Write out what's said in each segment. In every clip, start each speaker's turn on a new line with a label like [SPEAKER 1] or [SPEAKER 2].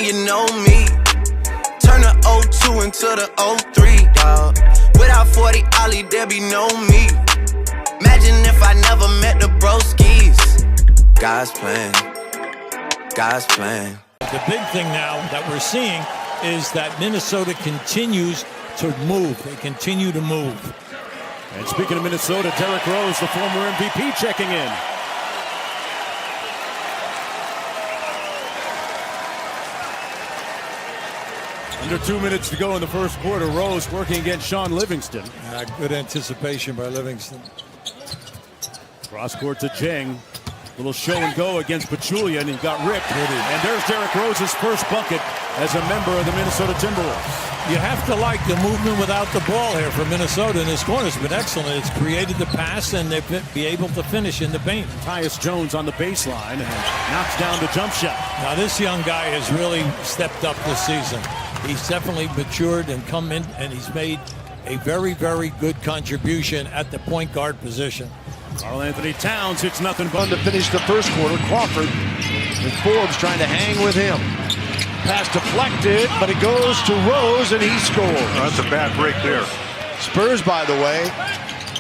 [SPEAKER 1] and you know me. Turn the 02 into the 03, dawg. Without 40 Ollie, there be no me. Imagine if I never met the broskies. God's plan, God's plan.
[SPEAKER 2] The big thing now that we're seeing is that Minnesota continues to move. They continue to move.
[SPEAKER 3] And speaking of Minnesota, Derrick Rose, the former MVP, checking in. Under 2 minutes to go in the first quarter. Rose working against Sean Livingston.
[SPEAKER 2] Good anticipation by Livingston.
[SPEAKER 3] Cross court to Jeng. Little show and go against Pachulia, and he got ripped. And there's Derrick Rose's first bucket as a member of the Minnesota Timberwolves.
[SPEAKER 2] You have to like the movement without the ball here for Minnesota, and this corner's been excellent. It's created the pass, and they've be able to finish in the paint.
[SPEAKER 3] Tyus Jones on the baseline and knocks down the jump shot.
[SPEAKER 2] Now this young guy has really stepped up this season. He's definitely matured and come in, and he's made a very, very good contribution at the point guard position.
[SPEAKER 3] Karl-Anthony Towns hits nothing but
[SPEAKER 4] to finish the first quarter. Crawford and Forbes trying to hang with him. Pass deflected, but it goes to Rose, and he scores.
[SPEAKER 5] Oh, that's a bad break there.
[SPEAKER 4] Spurs, by the way,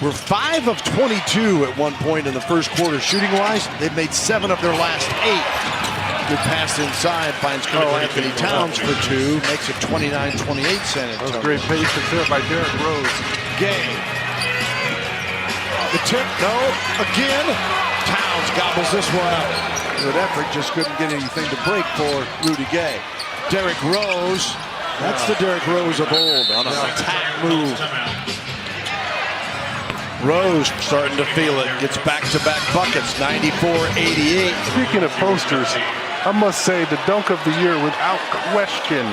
[SPEAKER 4] were 5 of 22 at one point in the first quarter shooting-wise. They've made 7 of their last 8. Good pass inside, finds Karl-Anthony Towns for 2, makes it 29-28 San Antonio.
[SPEAKER 5] That was great patience there by Derrick Rose.
[SPEAKER 4] Gay. The tip, no, again. Towns gobbles this one up. Good effort, just couldn't get anything to break for Rudy Gay. Derrick Rose, that's the Derrick Rose of old on an attack move. Rose starting to feel it, gets back-to-back buckets, 94-88.
[SPEAKER 5] Speaking of posters, I must say the dunk of the year without question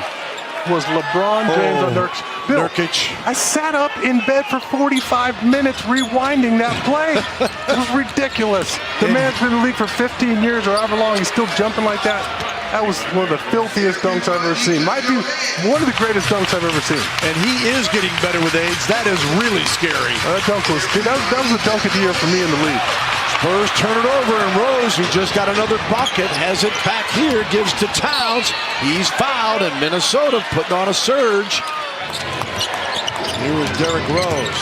[SPEAKER 5] was LeBron James on
[SPEAKER 4] Nurkic.
[SPEAKER 5] I sat up in bed for 45 minutes rewinding that play. It was ridiculous. The man's been in the league for 15 years or however long, he's still jumping like that. That was one of the filthiest dunks I've ever seen. Might be one of the greatest dunks I've ever seen.
[SPEAKER 4] And he is getting better with age. That is really scary.
[SPEAKER 5] That dunk was, that was the dunk of the year for me in the league.
[SPEAKER 4] Spurs turn it over, and Rose, who just got another bucket, has it back here, gives to Towns. He's fouled, and Minnesota putting on a surge. Here is Derrick Rose.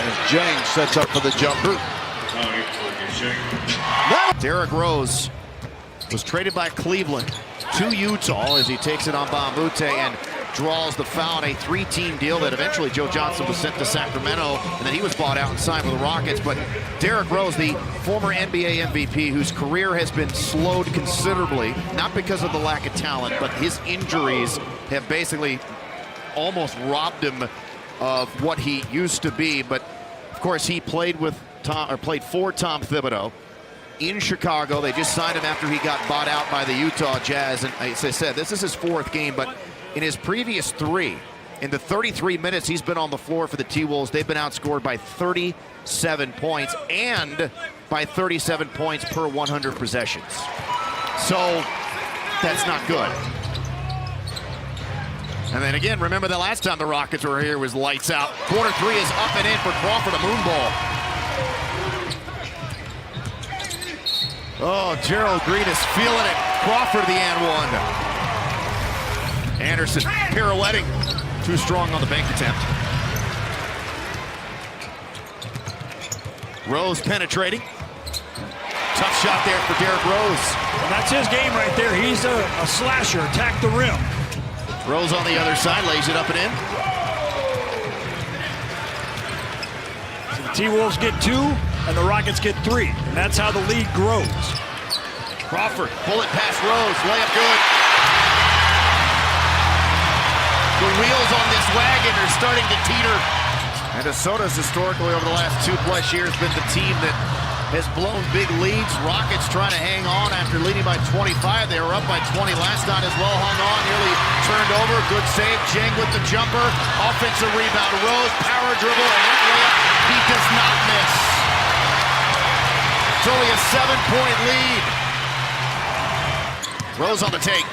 [SPEAKER 4] As Jeng sets up for the jumper.
[SPEAKER 6] Derrick Rose was traded by Cleveland to Utah as he takes it on Bambute and draws the foul on a 3-team deal that eventually Joe Johnson was sent to Sacramento, and then he was bought out and signed with the Rockets. But Derrick Rose, the former NBA MVP, whose career has been slowed considerably, not because of the lack of talent, but his injuries have basically almost robbed him of what he used to be. But of course, he played for Tom Thibodeau in Chicago. They just signed him after he got bought out by the Utah Jazz. And as I said, this is his 4th game, but in his previous 3, in the 33 minutes he's been on the floor for the T-Wolves, they've been outscored by 37 points and by 37 points per 100 possessions. So that's not good. And then again, remember the last time the Rockets were here was lights out. Corner 3 is up and in for Crawford, a moon ball. Oh, Gerald Green is feeling it. Crawford the and 1. Anderson pirouetting. Too strong on the bank attempt. Rose penetrating. Tough shot there for Derrick Rose.
[SPEAKER 3] And that's his game right there. He's a slasher. Attack the rim.
[SPEAKER 6] Rose on the other side, lays it up and in.
[SPEAKER 3] So the T-Wolves get 2, and the Rockets get 3. And that's how the league grows.
[SPEAKER 6] Crawford, bullet past Rose, layup good. The wheels on this wagon are starting to teeter. Minnesota's historically over the last 2+ years been the team that has blown big leads. Rockets trying to hang on after leading by 25. They were up by 20 last night as well. Hung on, nearly turned over. Good save. Jeng with the jumper. Offensive rebound. Rose, power dribble, and that layup he does not miss. It's only a 7-point lead. Rose on the take.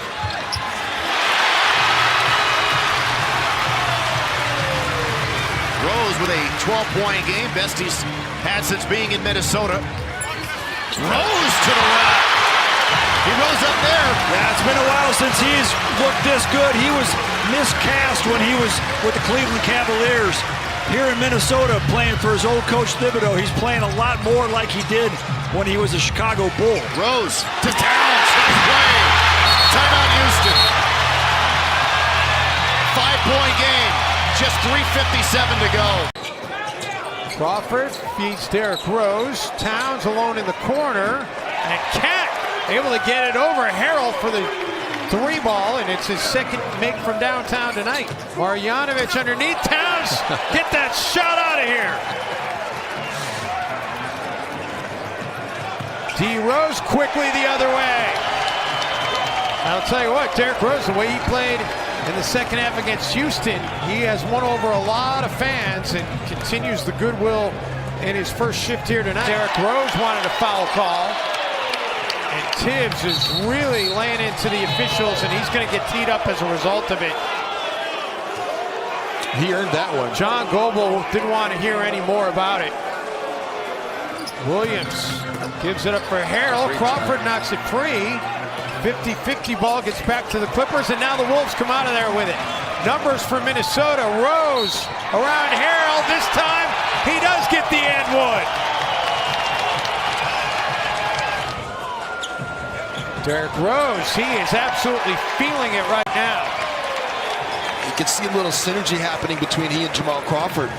[SPEAKER 6] Rose with a 12-point game, best he's had since being in Minnesota. Rose to the rack. He rose up there,
[SPEAKER 7] been a while since he's looked this good. He was miscast when he was with the Cleveland Cavaliers. Here in Minnesota, playing for his old coach Thibodeau, he's playing a lot more like he did when he was a Chicago Bull.
[SPEAKER 6] Rose to Towns. Nice play. Timeout Houston. 5-point game. Just 3:57 to go.
[SPEAKER 8] Crawford feeds Derrick Rose. Towns alone in the corner. And Cat able to get it over Harrell for the 3 ball, and it's his second make from downtown tonight. Marjanovic underneath. Towns, get that shot out of here. DRose quickly the other way. I'll tell you what, Derrick Rose, the way he played in the second half against Houston, he has won over a lot of fans and continues the goodwill in his first shift here tonight. Derrick Rose wanted a foul call. And Tibbs is really laying into the officials, and he's going to get teed up as a result of it.
[SPEAKER 4] He earned that one.
[SPEAKER 8] John Goebel didn't want to hear any more about it. Williams gives it up for Harrell. Crawford knocks it free. 50-50 ball gets back to the Clippers, and now the Wolves come out of there with it. Numbers for Minnesota. Rose around Harrell. This time, he does get the and one. Derrick Rose, he is absolutely feeling it right now.
[SPEAKER 4] You can see a little synergy happening between he and Jamal Crawford.